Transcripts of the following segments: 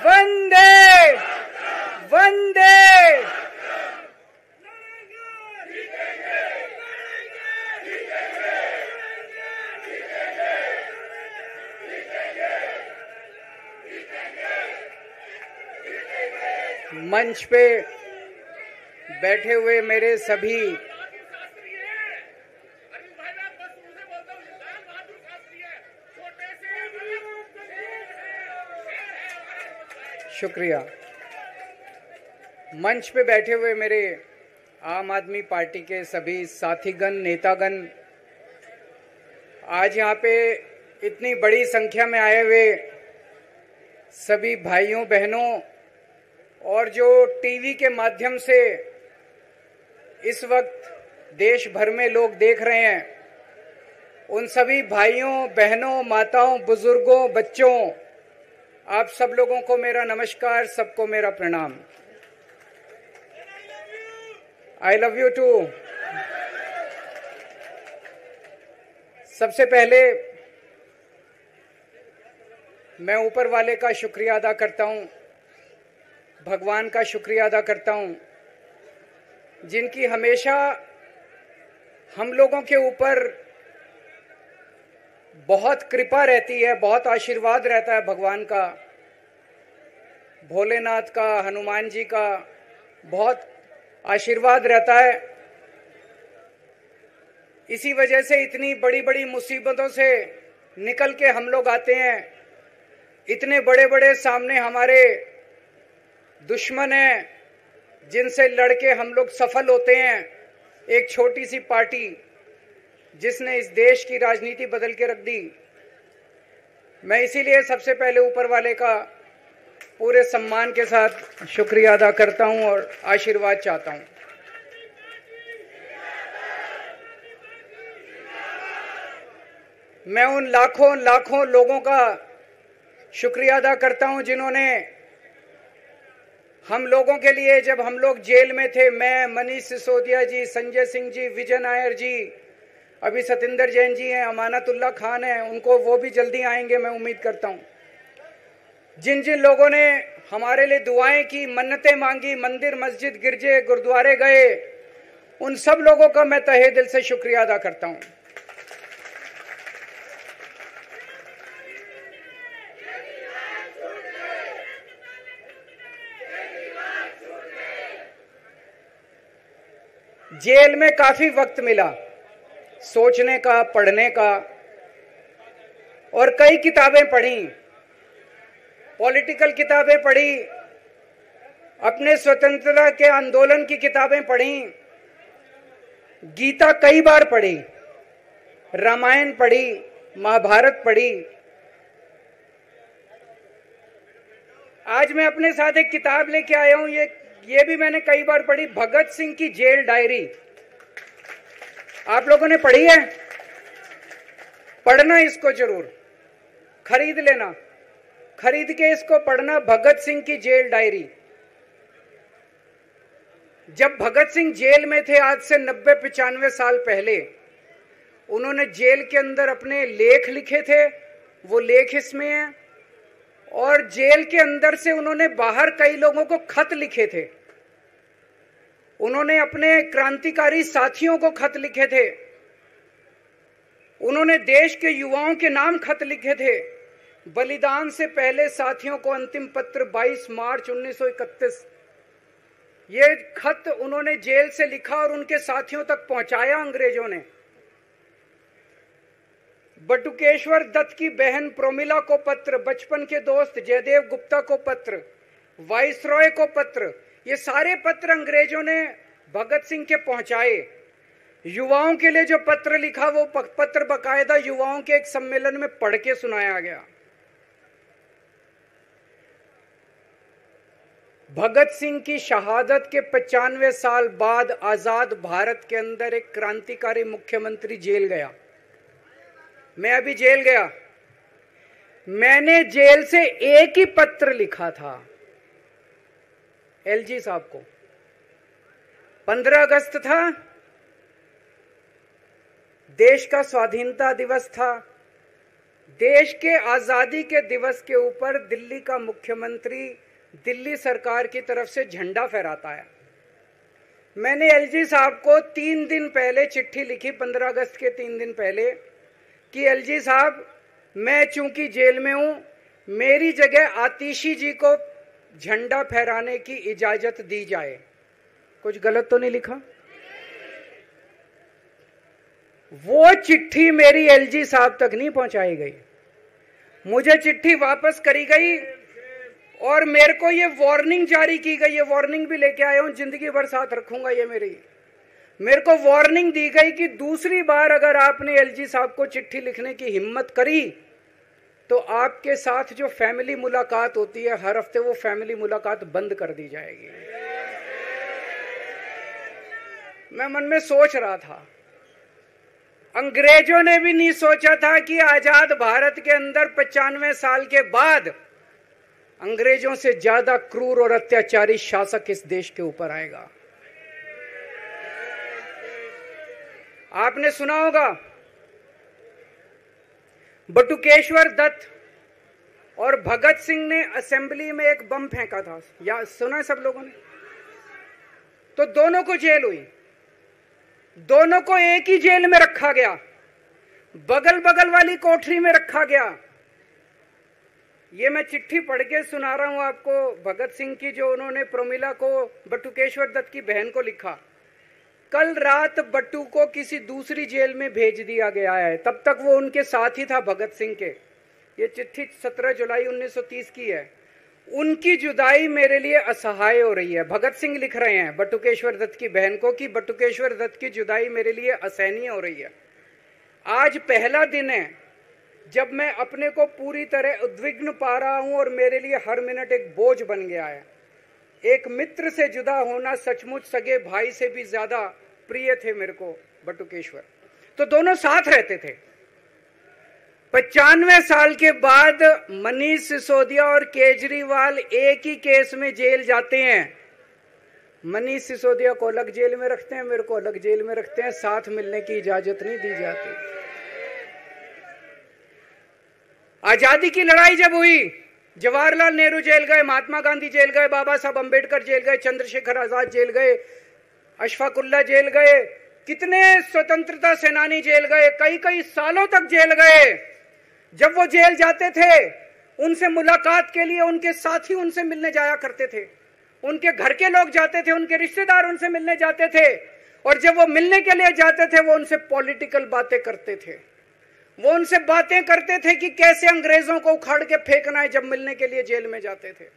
वंदे वंदे। मंच पे बैठे हुए मेरे सभी शुक्रिया। मंच पे बैठे हुए मेरे आम आदमी पार्टी के सभी साथीगण, नेतागण, आज यहाँ पे इतनी बड़ी संख्या में आए हुए सभी भाइयों बहनों और जो टीवी के माध्यम से इस वक्त देश भर में लोग देख रहे हैं, उन सभी भाइयों बहनों, माताओं, बुजुर्गों, बच्चों, आप सब लोगों को मेरा नमस्कार, सबको मेरा प्रणाम। I love you too. सबसे पहले मैं ऊपर वाले का शुक्रिया अदा करता हूं, भगवान का शुक्रिया अदा करता हूं, जिनकी हमेशा हम लोगों के ऊपर बहुत कृपा रहती है, बहुत आशीर्वाद रहता है भगवान का, भोलेनाथ का, हनुमान जी का बहुत आशीर्वाद रहता है। इसी वजह से इतनी बड़ी बड़ी मुसीबतों से निकल के हम लोग आते हैं। इतने बड़े बड़े सामने हमारे दुश्मन हैं जिनसे लड़के हम लोग सफल होते हैं। एक छोटी सी पार्टी जिसने इस देश की राजनीति बदल के रख दी। मैं इसीलिए सबसे पहले ऊपर वाले का पूरे सम्मान के साथ शुक्रिया अदा करता हूं और आशीर्वाद चाहता हूं। मैं उन लाखों लाखों लोगों का शुक्रिया अदा करता हूं जिन्होंने हम लोगों के लिए, जब हम लोग जेल में थे, मैं, मनीष सिसोदिया जी, संजय सिंह जी, विजय नायर जी, अभी सतिंदर जैन जी हैं, अमानतुल्लाह खान हैं, उनको वो भी जल्दी आएंगे मैं उम्मीद करता हूं। जिन जिन लोगों ने हमारे लिए दुआएं की, मन्नतें मांगी, मंदिर मस्जिद गिरजे गुरुद्वारे गए, उन सब लोगों का मैं तहे दिल से शुक्रिया अदा करता हूं। जेल में काफी वक्त मिला सोचने का, पढ़ने का, और कई किताबें पढ़ी, पॉलिटिकल किताबें पढ़ी, अपने स्वतंत्रता के आंदोलन की किताबें पढ़ी, गीता कई बार पढ़ी, रामायण पढ़ी, महाभारत पढ़ी। आज मैं अपने साथ एक किताब लेके आया हूं, ये भी मैंने कई बार पढ़ी, भगत सिंह की जेल डायरी। आप लोगों ने पढ़ी है? पढ़ना इसको जरूर, खरीद लेना, खरीद के इसको पढ़ना, भगत सिंह की जेल डायरी। जब भगत सिंह जेल में थे आज से 90-95 साल पहले, उन्होंने जेल के अंदर अपने लेख लिखे थे, वो लेख इसमें हैं। और जेल के अंदर से उन्होंने बाहर कई लोगों को खत लिखे थे, उन्होंने अपने क्रांतिकारी साथियों को खत लिखे थे, उन्होंने देश के युवाओं के नाम खत लिखे थे। बलिदान से पहले साथियों को अंतिम पत्र 22 मार्च 1931, ये खत उन्होंने जेल से लिखा और उनके साथियों तक पहुंचाया अंग्रेजों ने। बटुकेश्वर दत्त की बहन प्रोमिला को पत्र, बचपन के दोस्त जयदेव गुप्ता को पत्र, वाइसरॉय को पत्र, ये सारे पत्र अंग्रेजों ने भगत सिंह के पहुंचाए। युवाओं के लिए जो पत्र लिखा, वो पत्र बकायदा युवाओं के एक सम्मेलन में पढ़ के सुनाया गया। भगत सिंह की शहादत के 95 साल बाद आजाद भारत के अंदर एक क्रांतिकारी मुख्यमंत्री जेल गया। मैं अभी जेल गया, मैंने जेल से एक ही पत्र लिखा था एलजी साहब को। 15 अगस्त था, देश का स्वाधीनता दिवस था, देश के आजादी के दिवस के ऊपर दिल्ली का मुख्यमंत्री दिल्ली सरकार की तरफ से झंडा फहराता है। मैंने एलजी साहब को 3 दिन पहले चिट्ठी लिखी, 15 अगस्त के 3 दिन पहले, कि एलजी साहब, मैं चूंकि जेल में हूं, मेरी जगह आतिशी जी को झंडा फहराने की इजाजत दी जाए। कुछ गलत तो नहीं लिखा? वो चिट्ठी मेरी एलजी साहब तक नहीं पहुंचाई गई, मुझे चिट्ठी वापस करी गई और मेरे को ये वार्निंग जारी की गई। ये वार्निंग भी लेके आया हूं, जिंदगी भर साथ रखूंगा ये मेरे को वार्निंग दी गई कि दूसरी बार अगर आपने एलजी साहब को चिट्ठी लिखने की हिम्मत करी तो आपके साथ जो फैमिली मुलाकात होती है हर हफ्ते, वो फैमिली मुलाकात बंद कर दी जाएगी। मैं मन में सोच रहा था, अंग्रेजों ने भी नहीं सोचा था कि आजाद भारत के अंदर 95 साल के बाद अंग्रेजों से ज्यादा क्रूर और अत्याचारी शासक इस देश के ऊपर आएगा। आपने सुना होगा बटुकेश्वर दत्त और भगत सिंह ने असेंबली में एक बम फेंका था, या सुना है सब लोगों ने? तो दोनों को जेल हुई, दोनों को एक ही जेल में रखा गया, बगल बगल वाली कोठरी में रखा गया। ये मैं चिट्ठी पढ़ के सुना रहा हूं आपको भगत सिंह की, जो उन्होंने प्रमिला को, बटुकेश्वर दत्त की बहन को लिखा। कल रात बट्टू को किसी दूसरी जेल में भेज दिया गया है, तब तक वो उनके साथ ही था भगत सिंह के। ये चिट्ठी 17 जुलाई 1930 की है। उनकी जुदाई मेरे लिए असहाय हो रही है। भगत सिंह लिख रहे हैं बटुकेश्वर दत्त की बहन को कि बटुकेश्वर दत्त की जुदाई मेरे लिए असहनीय हो रही है। आज पहला दिन है जब मैं अपने को पूरी तरह उद्विग्न पा रहा हूं और मेरे लिए हर मिनट एक बोझ बन गया है। एक मित्र से जुदा होना सचमुच सगे भाई से भी ज्यादा प्रिय थे मेरे को बटुकेश्वर। तो दोनों साथ रहते थे। 95 साल के बाद मनीष सिसोदिया और केजरीवाल एक ही केस में जेल जाते हैं। मनीष सिसोदिया को अलग जेल में रखते हैं, मेरे को अलग जेल में रखते हैं, साथ मिलने की इजाजत नहीं दी जाती। आजादी की लड़ाई जब हुई, जवाहरलाल नेहरू जेल गए, महात्मा गांधी जेल गए, बाबा साहब अंबेडकर जेल गए, चंद्रशेखर आजाद जेल गए, अशफाकुल्ला जेल गए, कितने स्वतंत्रता सेनानी जेल गए, कई कई सालों तक जेल गए। जब वो जेल जाते थे उनसे मुलाकात के लिए उनके साथी उनसे मिलने जाया करते थे, उनके घर के लोग जाते थे, उनके रिश्तेदार उनसे मिलने जाते थे, और जब वो मिलने के लिए जाते थे वो उनसे पॉलिटिकल बातें करते थे। वो उनसे बातें करते थे कि कैसे अंग्रेजों को उखाड़ के फेंकना है। जब मिलने के लिए जेल में जाते थे,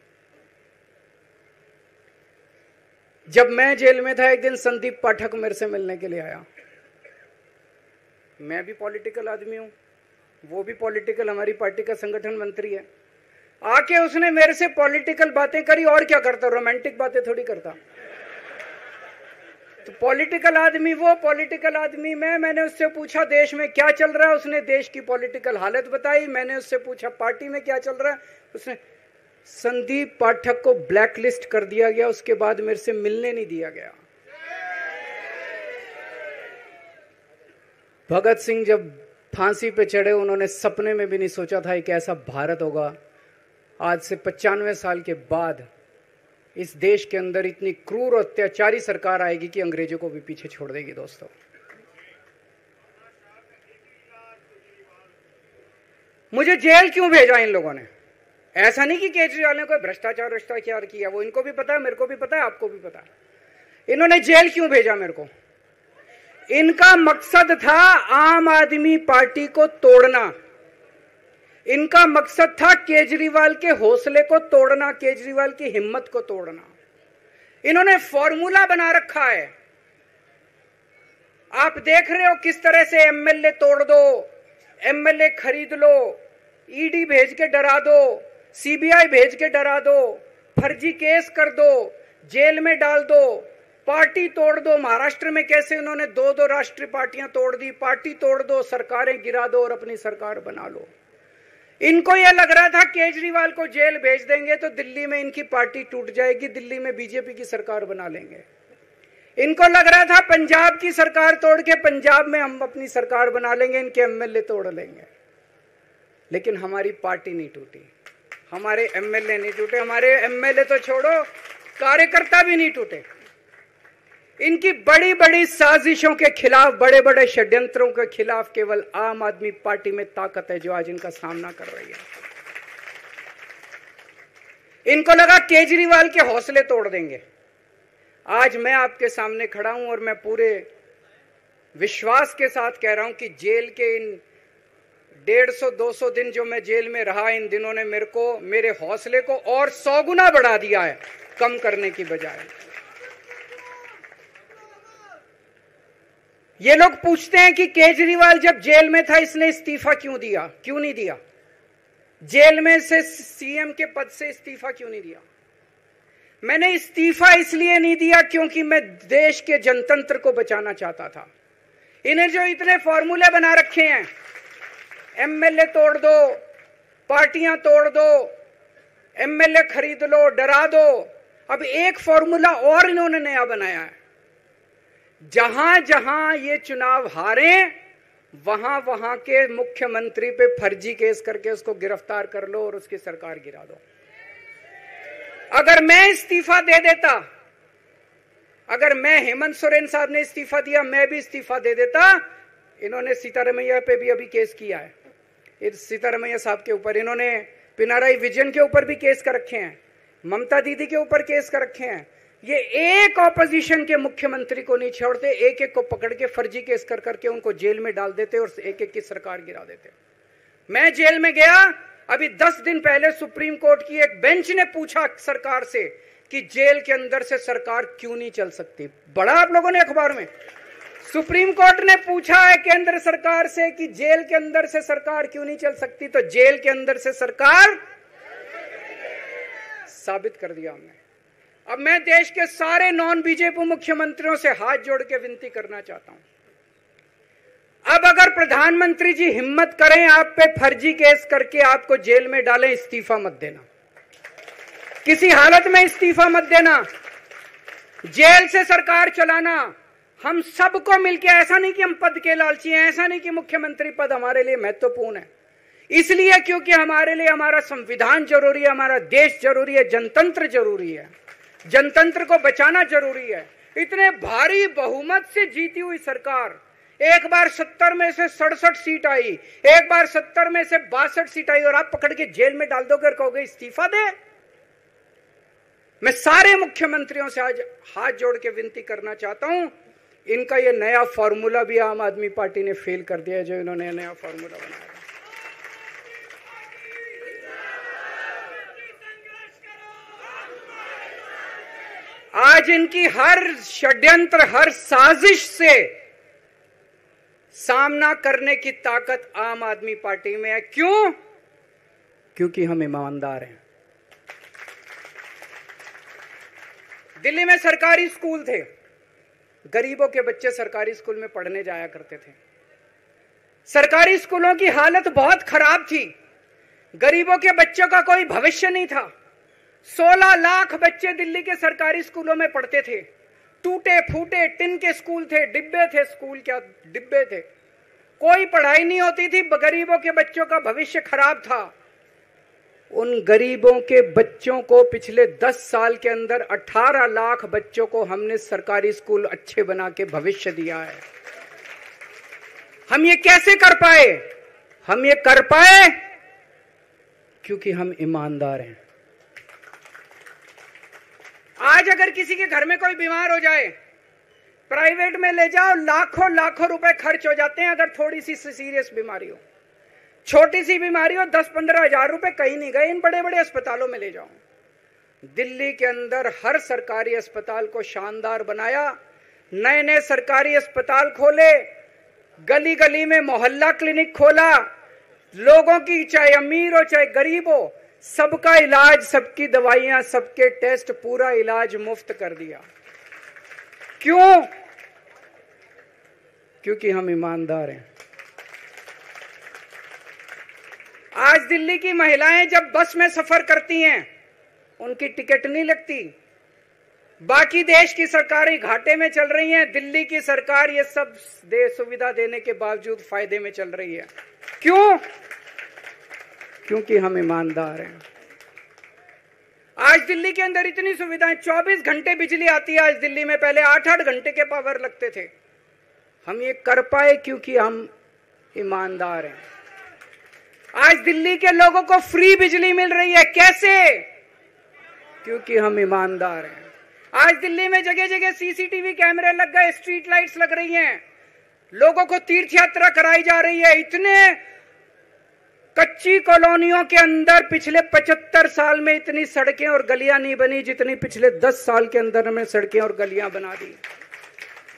जब मैं जेल में था एक दिन संदीप पाठक मेरे से मिलने के लिए आया। मैं भी पॉलिटिकल आदमी हूं, वो भी पॉलिटिकल, हमारी पार्टी का संगठन मंत्री है। आके उसने मेरे से पॉलिटिकल बातें करी, और क्या करता, रोमांटिक बातें थोड़ी करता। तो पॉलिटिकल आदमी वो, पॉलिटिकल आदमी मैंने उससे पूछा देश में क्या चल रहा है, उसने देश की पॉलिटिकल हालत बताई। मैंने उससे पूछा पार्टी में क्या चल रहा है, उसने, संदीप पाठक को ब्लैकलिस्ट कर दिया गया, उसके बाद मेरे से मिलने नहीं दिया गया। भगत सिंह जब फांसी पे चढ़े, उन्होंने सपने में भी नहीं सोचा था कि ऐसा भारत होगा। आज से 95 साल के बाद इस देश के अंदर इतनी क्रूर और अत्याचारी सरकार आएगी कि अंग्रेजों को भी पीछे छोड़ देगी। दोस्तों, मुझे जेल क्यों भेजा इन लोगों ने? ऐसा नहीं कि केजरीवाल ने कोई भ्रष्टाचार किया, वो इनको भी पता है, मेरे को भी पता है, आपको भी पता है। इन्होंने जेल क्यों भेजा मेरे को? इनका मकसद था आम आदमी पार्टी को तोड़ना। इनका मकसद था केजरीवाल के हौसले को तोड़ना, केजरीवाल की हिम्मत को तोड़ना। इन्होंने फॉर्मूला बना रखा है। आप देख रहे हो किस तरह से एमएलए तोड़ दो, एमएलए खरीद लो, ईडी भेज के डरा दो, सीबीआई भेज के डरा दो, फर्जी केस कर दो, जेल में डाल दो, पार्टी तोड़ दो। महाराष्ट्र में कैसे उन्होंने 2-2 राष्ट्रीय पार्टियां तोड़ दी। पार्टी तोड़ दो, सरकारें गिरा दो और अपनी सरकार बना लो। इनको यह लग रहा था केजरीवाल को जेल भेज देंगे तो दिल्ली में इनकी पार्टी टूट जाएगी, दिल्ली में बीजेपी की सरकार बना लेंगे। इनको लग रहा था पंजाब की सरकार तोड़ के पंजाब में हम अपनी सरकार बना लेंगे, इनके एमएलए तोड़ लेंगे। लेकिन हमारी पार्टी नहीं टूटी, हमारे एमएलए नहीं टूटे, हमारे एमएलए तो छोड़ो कार्यकर्ता भी नहीं टूटे। इनकी बड़ी बड़ी साजिशों के खिलाफ, बड़े बड़े षड्यंत्रों के खिलाफ केवल आम आदमी पार्टी में ताकत है जो आज इनका सामना कर रही है। इनको लगा केजरीवाल के हौसले तोड़ देंगे। आज मैं आपके सामने खड़ा हूं और मैं पूरे विश्वास के साथ कह रहा हूं कि जेल के इन 150-200 दिन जो मैं जेल में रहा, इन दिनों ने मेरे हौसले को और 100 गुना बढ़ा दिया है, कम करने की बजाय। ये लोग पूछते हैं कि केजरीवाल जब जेल में था इसने इस्तीफा क्यों दिया, क्यों नहीं दिया? जेल में से सीएम के पद से इस्तीफा क्यों नहीं दिया? मैंने इस्तीफा इसलिए नहीं दिया क्योंकि मैं देश के जनतंत्र को बचाना चाहता था। इन्हें जो इतने फॉर्मूले बना रखे हैं, एमएलए तोड़ दो, पार्टियां तोड़ दो, एमएलए खरीद लो, डरा दो, अब एक फॉर्मूला और इन्होंने नया बनाया है। जहां जहां ये चुनाव हारे वहां वहां के मुख्यमंत्री पे फर्जी केस करके उसको गिरफ्तार कर लो और उसकी सरकार गिरा दो। अगर मैं इस्तीफा दे देता, अगर मैं हेमंत सोरेन साहब ने इस्तीफा दिया, मैं भी इस्तीफा दे देता। इन्होंने सीतारमैया पे भी अभी केस किया है, सीतारमैया साहब के ऊपर। इन्होंने पिनाराई विजयन के ऊपर भी केस कर रखे हैं, ममता दीदी के ऊपर केस कर रखे हैं। ये एक ऑपोजिशन के मुख्यमंत्री को नहीं छोड़ते, एक एक को पकड़ के फर्जी केस कर करके उनको जेल में डाल देते और एक एक की सरकार गिरा देते। मैं जेल में गया, अभी 10 दिन पहले सुप्रीम कोर्ट की एक बेंच ने पूछा सरकार से कि जेल के अंदर से सरकार क्यों नहीं चल सकती। बड़ा आप लोगों ने अखबार में, सुप्रीम कोर्ट ने पूछा है केंद्र सरकार से कि जेल के अंदर से सरकार क्यों नहीं चल सकती, तो जेल के अंदर से सरकार साबित कर दिया हमने। अब मैं देश के सारे नॉन बीजेपी मुख्यमंत्रियों से हाथ जोड़ के विनती करना चाहता हूं, अब अगर प्रधानमंत्री जी हिम्मत करें आप पे फर्जी केस करके आपको जेल में डालें, इस्तीफा मत देना, किसी हालत में इस्तीफा मत देना। जेल से सरकार चलाना हम सबको मिलकर, ऐसा नहीं कि हम पद के लालची हैं, ऐसा नहीं कि मुख्यमंत्री पद हमारे लिए महत्वपूर्ण है, इसलिए क्योंकि हमारे लिए हमारा संविधान जरूरी है, हमारा देश जरूरी है, जनतंत्र जरूरी है, जनतंत्र को बचाना जरूरी है। इतने भारी बहुमत से जीती हुई सरकार, एक बार 70 में से 67 सीट आई, एक बार 70 में से 62 सीट आई, और आप पकड़ के जेल में डाल दोगे और कहोगे इस्तीफा दे। मैं सारे मुख्यमंत्रियों से आज हाथ जोड़ के विनती करना चाहता हूं, इनका ये नया फॉर्मूला भी आम आदमी पार्टी ने फेल कर दिया है, जो इन्होंने नया फॉर्मूला बनाया। आज इनकी हर षड्यंत्र, हर साजिश से सामना करने की ताकत आम आदमी पार्टी में है। क्यों? क्योंकि हम ईमानदार हैं। दिल्ली में सरकारी स्कूल थे, गरीबों के बच्चे सरकारी स्कूल में पढ़ने जाया करते थे। सरकारी स्कूलों की हालत बहुत खराब थी, गरीबों के बच्चों का कोई भविष्य नहीं था। 16 लाख बच्चे दिल्ली के सरकारी स्कूलों में पढ़ते थे। टूटे फूटे टिन के स्कूल थे, डिब्बे थे, स्कूल क्या डिब्बे थे, कोई पढ़ाई नहीं होती थी, गरीबों के बच्चों का भविष्य खराब था। उन गरीबों के बच्चों को पिछले 10 साल के अंदर 18 लाख बच्चों को हमने सरकारी स्कूल अच्छे बना के भविष्य दिया है। हम ये कैसे कर पाए? हम ये कर पाए क्योंकि हम ईमानदार हैं। आज अगर किसी के घर में कोई बीमार हो जाए, प्राइवेट में ले जाओ, लाखों लाखों रुपए खर्च हो जाते हैं। अगर थोड़ी सी सीरियस बीमारी हो, छोटी सी बीमारी हो, 10-15 हजार रुपए कहीं नहीं गए, इन बड़े बड़े अस्पतालों में ले जाओ। दिल्ली के अंदर हर सरकारी अस्पताल को शानदार बनाया, नए नए सरकारी अस्पताल खोले, गली गली में मोहल्ला क्लिनिक खोला, लोगों की चाहे अमीर हो चाहे गरीब हो, सबका इलाज, सबकी दवाइयां, सबके टेस्ट, पूरा इलाज मुफ्त कर दिया। क्यों? क्योंकि हम ईमानदार हैं। आज दिल्ली की महिलाएं जब बस में सफर करती हैं, उनकी टिकट नहीं लगती। बाकी देश की सरकारें घाटे में चल रही हैं, दिल्ली की सरकार ये सब सुविधा देने के बावजूद फायदे में चल रही है। क्यों? क्योंकि हम ईमानदार हैं। आज दिल्ली के अंदर इतनी सुविधाएं, 24 घंटे बिजली आती है आज दिल्ली में, पहले 8-8 घंटे के पावर लगते थे। हम ये कर पाए क्योंकि हम ईमानदार हैं। आज दिल्ली के लोगों को फ्री बिजली मिल रही है, कैसे? क्योंकि हम ईमानदार हैं। आज दिल्ली में जगह जगह सीसीटीवी कैमरे लग गए, स्ट्रीट लाइट्स लग रही हैं, लोगों को तीर्थ यात्रा कराई जा रही है। इतने कच्ची कॉलोनियों के अंदर पिछले 75 साल में इतनी सड़कें और गलियां नहीं बनी जितनी पिछले 10 साल के अंदर हमने सड़कें और गलियां बना दी।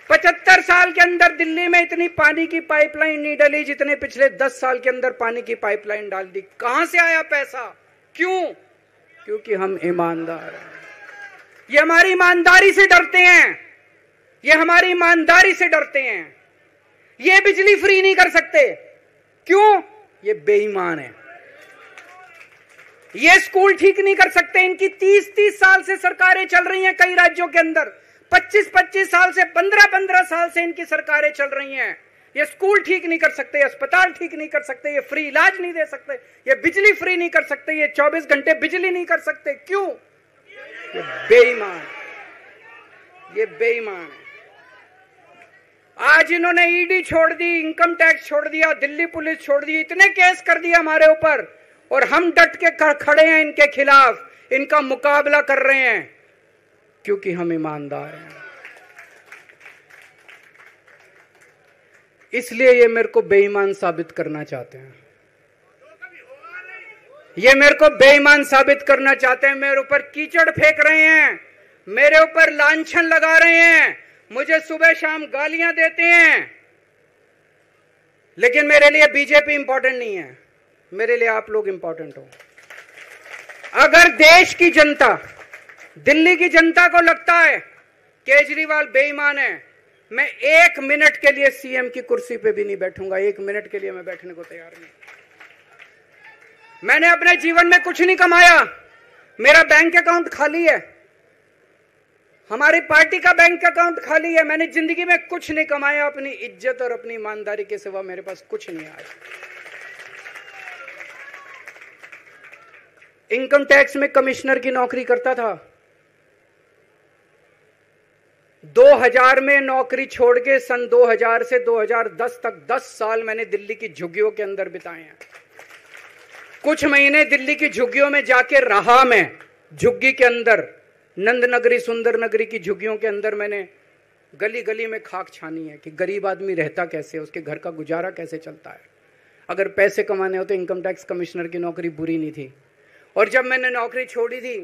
75 साल के अंदर दिल्ली में इतनी पानी की पाइपलाइन नहीं डली जितने पिछले 10 साल के अंदर पानी की पाइपलाइन डाल दी। कहां से आया पैसा? क्यों? क्योंकि हम ईमानदार हैं। ये हमारी ईमानदारी से डरते हैं, ये हमारी ईमानदारी से डरते हैं। ये बिजली फ्री नहीं कर सकते, क्यों? ये बेईमान है। ये स्कूल ठीक नहीं कर सकते, इनकी 30-30 साल से सरकारें चल रही हैं कई राज्यों के अंदर, 25-25 साल से, 15-15 साल से इनकी सरकारें चल रही हैं। ये स्कूल ठीक नहीं कर सकते, अस्पताल ठीक नहीं कर सकते, ये फ्री इलाज नहीं दे सकते, ये बिजली फ्री नहीं कर सकते, ये 24 घंटे बिजली नहीं कर सकते। क्यों? ये बेईमान, ये बेईमान है। आज इन्होंने ईडी छोड़ दी, इनकम टैक्स छोड़ दिया, दिल्ली पुलिस छोड़ दी, इतने केस कर दिए हमारे ऊपर, और हम डट के खड़े हैं इनके खिलाफ, इनका मुकाबला कर रहे हैं क्योंकि हम ईमानदार हैं। इसलिए ये मेरे को बेईमान साबित करना चाहते हैं, ये मेरे को बेईमान साबित करना चाहते हैं। मेरे ऊपर कीचड़ फेंक रहे हैं, मेरे ऊपर लांछन लगा रहे हैं, मुझे सुबह शाम गालियां देते हैं। लेकिन मेरे लिए बीजेपी इंपॉर्टेंट नहीं है, मेरे लिए आप लोग इंपॉर्टेंट हो। अगर देश की जनता, दिल्ली की जनता को लगता है केजरीवाल बेईमान है, मैं 1 मिनट के लिए सीएम की कुर्सी पे भी नहीं बैठूंगा। 1 मिनट के लिए मैं बैठने को तैयार नहीं। मैंने अपने जीवन में कुछ नहीं कमाया, मेरा बैंक अकाउंट खाली है, हमारी पार्टी का बैंक अकाउंट खाली है। मैंने जिंदगी में कुछ नहीं कमाया, अपनी इज्जत और अपनी ईमानदारी के सिवा मेरे पास कुछ नहीं आया। इनकम टैक्स में कमिश्नर की नौकरी करता था, 2000 में नौकरी छोड़ के सन 2000 से 2010 तक 10 साल मैंने दिल्ली की झुग्गियों के अंदर बिताए हैं। कुछ महीने दिल्ली की झुग्गियों में जाके रहा मैं, झुग्गी के अंदर, नंद नगरी, सुंदर नगरी की झुग्गियों के अंदर मैंने गली गली में खाक छानी है कि गरीब आदमी रहता कैसे, उसके घर का गुजारा कैसे चलता है। अगर पैसे कमाने हो तो इनकम टैक्स कमिश्नर की नौकरी बुरी नहीं थी। और जब मैंने नौकरी छोड़ी थी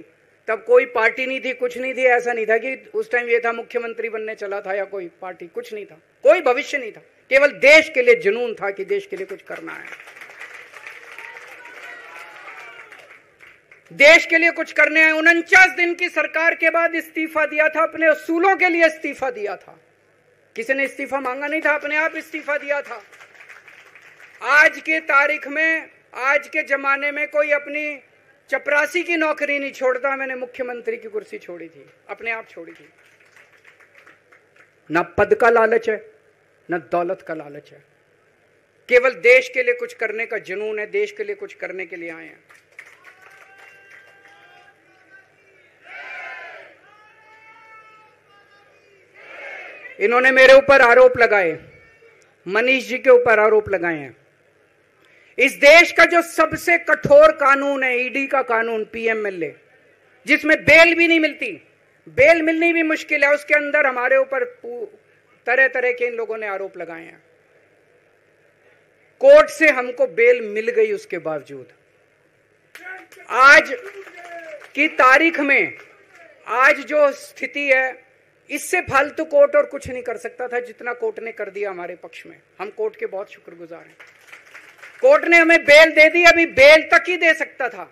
तब कोई पार्टी नहीं थी, कुछ नहीं थी। ऐसा नहीं था कि उस टाइम ये था मुख्यमंत्री बनने चला था या कोई पार्टी, कुछ नहीं था, कोई भविष्य नहीं था, केवल देश के लिए जुनून था कि देश के लिए कुछ करना है, देश के लिए कुछ करने हैं। 49 दिन की सरकार के बाद इस्तीफा दिया था, अपने असूलों के लिए इस्तीफा दिया था। किसी ने इस्तीफा मांगा नहीं था, अपने आप इस्तीफा दिया था। आज के तारीख में, आज के जमाने में कोई अपनी चपरासी की नौकरी नहीं छोड़ता। मैंने मुख्यमंत्री की कुर्सी छोड़ी थी, अपने आप छोड़ी थी। ना पद का लालच है, ना दौलत का लालच है, केवल देश के लिए कुछ करने का जुनून है, देश के लिए कुछ करने के लिए आए हैं। इन्होंने मेरे ऊपर आरोप लगाए, मनीष जी के ऊपर आरोप लगाए हैं। इस देश का जो सबसे कठोर कानून है, ईडी का कानून, पीएमएलए, जिसमें बेल भी नहीं मिलती, बेल मिलनी भी मुश्किल है, उसके अंदर हमारे ऊपर तरह तरह के इन लोगों ने आरोप लगाए हैं। कोर्ट से हमको बेल मिल गई, उसके बावजूद आज की तारीख में, आज जो स्थिति है, इससे फालतू कोर्ट और कुछ नहीं कर सकता था जितना कोर्ट ने कर दिया हमारे पक्ष में। हम कोर्ट के बहुत शुक्रगुजार हैं। कोर्ट ने हमें बेल दे दी, अभी बेल तक ही दे सकता था।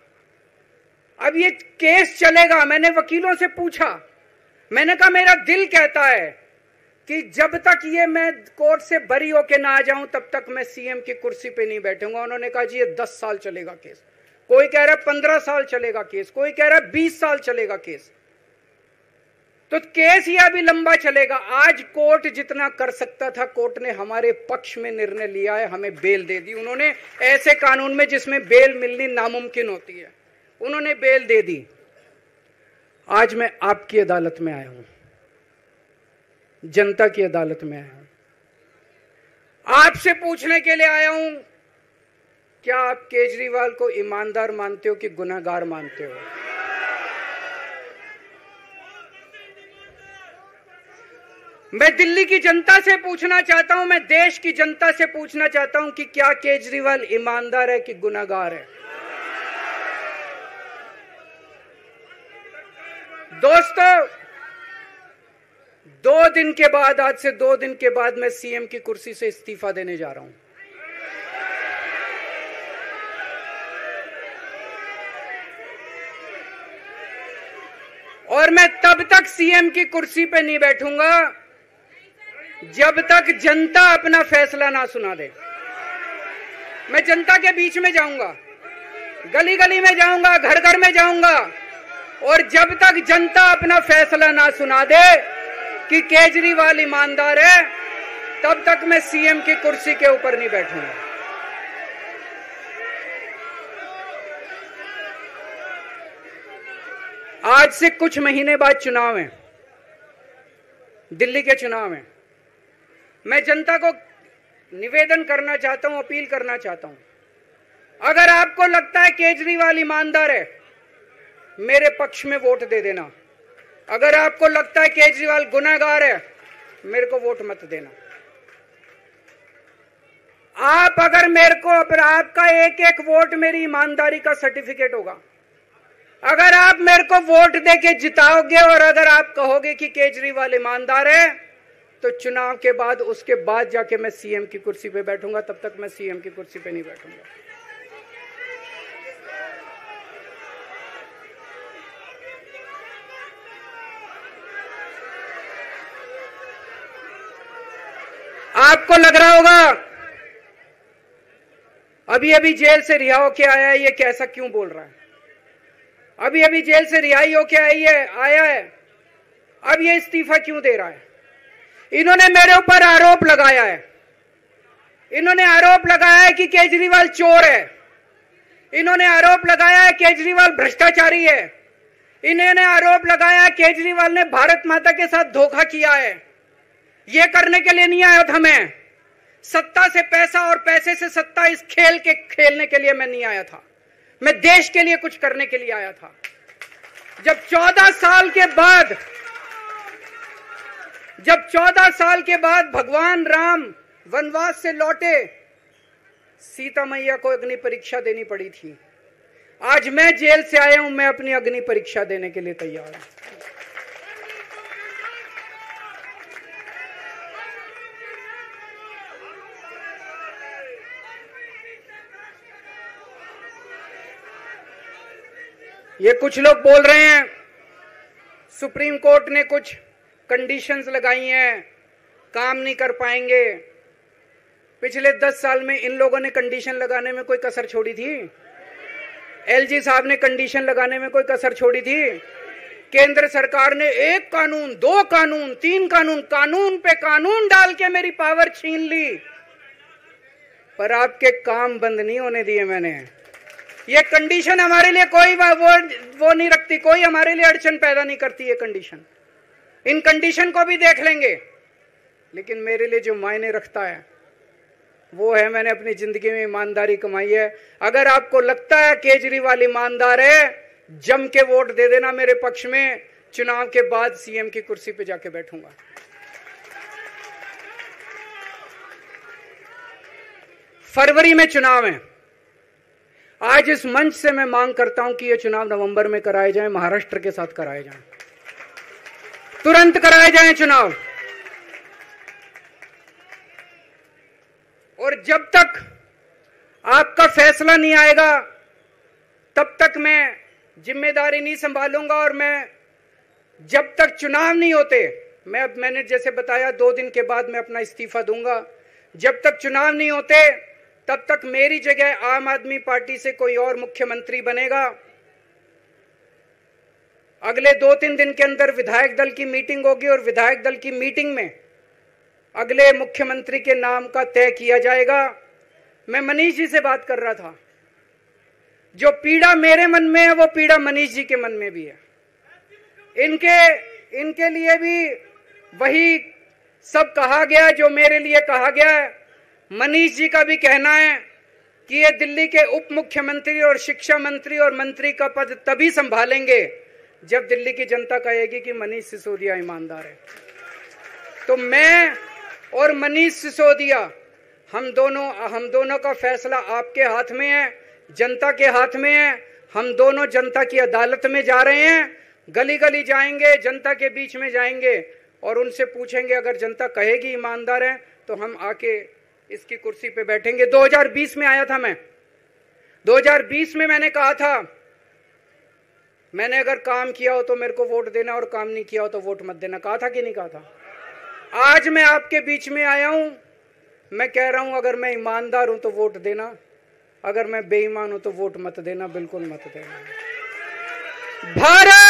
अब ये केस चलेगा। मैंने वकीलों से पूछा, मैंने कहा मेरा दिल कहता है कि जब तक ये मैं कोर्ट से बरी होके ना आ जाऊं तब तक मैं सीएम की कुर्सी पे नहीं बैठूंगा। उन्होंने कहा जी ये 10 साल चलेगा केस, कोई कह रहा है 15 साल चलेगा केस, कोई कह रहा है 20 साल चलेगा केस। तो केस यह भी लंबा चलेगा। आज कोर्ट जितना कर सकता था, कोर्ट ने हमारे पक्ष में निर्णय लिया है, हमें बेल दे दी उन्होंने। ऐसे कानून में जिसमें बेल मिलनी नामुमकिन होती है, उन्होंने बेल दे दी। आज मैं आपकी अदालत में आया हूं, जनता की अदालत में आया हूं, आपसे पूछने के लिए आया हूं, क्या आप केजरीवाल को ईमानदार मानते हो कि गुनहगार मानते हो? मैं दिल्ली की जनता से पूछना चाहता हूं, मैं देश की जनता से पूछना चाहता हूं कि क्या केजरीवाल ईमानदार है कि गुनहगार है? दोस्तों, 2 दिन के बाद, आज से 2 दिन के बाद मैं सीएम की कुर्सी से इस्तीफा देने जा रहा हूं। और मैं तब तक सीएम की कुर्सी पे नहीं बैठूंगा जब तक जनता अपना फैसला ना सुना दे। मैं जनता के बीच में जाऊंगा, गली गली में जाऊंगा, घर घर में जाऊंगा, और जब तक जनता अपना फैसला ना सुना दे कि केजरीवाल ईमानदार है, तब तक मैं सीएम की कुर्सी के ऊपर नहीं बैठूंगा। आज से कुछ महीने बाद चुनाव है, दिल्ली के चुनाव है। मैं जनता को निवेदन करना चाहता हूं, अपील करना चाहता हूं, अगर आपको लगता है केजरीवाल ईमानदार है, मेरे पक्ष में वोट दे देना। अगर आपको लगता है केजरीवाल गुनहगार है, मेरे को वोट मत देना। आप अगर मेरे को, आपका एक एक वोट मेरी ईमानदारी का सर्टिफिकेट होगा। अगर आप मेरे को वोट देके जिताओगे और अगर आप कहोगे कि केजरीवाल ईमानदार है, तो चुनाव के बाद, उसके बाद जाके मैं सीएम की कुर्सी पे बैठूंगा। तब तक मैं सीएम की कुर्सी पे नहीं बैठूंगा। आपको लग रहा होगा अभी अभी जेल से रिहा होके आया है, ये कैसा क्यों बोल रहा है? अभी अभी जेल से रिहाई होके आया है, अब ये इस्तीफा क्यों दे रहा है? इन्होंने मेरे ऊपर आरोप लगाया है, इन्होंने आरोप लगाया है कि केजरीवाल चोर है, इन्होंने आरोप लगाया है केजरीवाल भ्रष्टाचारी है, इन्होंने आरोप लगाया है केजरीवाल ने भारत माता के साथ धोखा किया है। ये करने के लिए नहीं आया था मैं, सत्ता से पैसा और पैसे से सत्ता, इस खेल के खेलने के लिए मैं नहीं आया था। मैं देश के लिए कुछ करने के लिए आया था। जब 14 साल के बाद भगवान राम वनवास से लौटे, सीता मैया को अग्नि परीक्षा देनी पड़ी थी। आज मैं जेल से आया हूं, मैं अपनी अग्नि परीक्षा देने के लिए तैयार हूं। ये कुछ लोग बोल रहे हैं सुप्रीम कोर्ट ने कुछ कंडीशंस लगाई हैं, काम नहीं कर पाएंगे। पिछले 10 साल में इन लोगों ने कंडीशन लगाने में कोई कसर छोड़ी थी? एलजी साहब ने कंडीशन लगाने में कोई कसर छोड़ी थी? केंद्र सरकार ने 1 कानून, 2 कानून, 3 कानून, कानून पे कानून डाल के मेरी पावर छीन ली, पर आपके काम बंद नहीं होने दिए मैंने। ये कंडीशन हमारे लिए कोई वो नहीं रखती, कोई हमारे लिए अड़चन पैदा नहीं करती ये कंडीशन। इन कंडीशन को भी देख लेंगे, लेकिन मेरे लिए जो मायने रखता है वो है मैंने अपनी जिंदगी में ईमानदारी कमाई है। अगर आपको लगता है केजरीवाल ईमानदार है, जम के वोट दे देना मेरे पक्ष में। चुनाव के बाद सीएम की कुर्सी पे जाके बैठूंगा। फरवरी में चुनाव है। आज इस मंच से मैं मांग करता हूं कि ये चुनाव नवंबर में कराए जाएं, महाराष्ट्र के साथ कराए जाएं, तुरंत कराए जाएं चुनाव। और जब तक आपका फैसला नहीं आएगा, तब तक मैं जिम्मेदारी नहीं संभालूंगा। और मैं जब तक चुनाव नहीं होते, मैंने जैसे बताया 2 दिन के बाद मैं अपना इस्तीफा दूंगा। जब तक चुनाव नहीं होते, तब तक मेरी जगह आम आदमी पार्टी से कोई और मुख्यमंत्री बनेगा। अगले 2-3 दिन के अंदर विधायक दल की मीटिंग होगी और विधायक दल की मीटिंग में अगले मुख्यमंत्री के नाम का तय किया जाएगा। मैं मनीष जी से बात कर रहा था, जो पीड़ा मेरे मन में है वो पीड़ा मनीष जी के मन में भी है। इनके लिए भी वही सब कहा गया जो मेरे लिए कहा गया है। मनीष जी का भी कहना है कि ये दिल्ली के उप मुख्यमंत्री और शिक्षा मंत्री और मंत्री का पद तभी संभालेंगे जब दिल्ली की जनता कहेगी कि मनीष सिसोदिया ईमानदार है। तो मैं और मनीष सिसोदिया, हम दोनों का फैसला आपके हाथ में है, जनता के हाथ में है। हम दोनों जनता की अदालत में जा रहे हैं, गली गली जाएंगे, जनता के बीच में जाएंगे और उनसे पूछेंगे, अगर जनता कहेगी ईमानदार है तो हम आके इसकी कुर्सी पे बैठेंगे। 2020 में आया था मैं, 2020 में मैंने कहा था, मैंने अगर काम किया हो तो मेरे को वोट देना और काम नहीं किया हो तो वोट मत देना, कहा था कि नहीं कहा था? आज मैं आपके बीच में आया हूं, मैं कह रहा हूं अगर मैं ईमानदार हूं तो वोट देना, अगर मैं बेईमान हूं तो वोट मत देना, बिल्कुल मत देना। भारत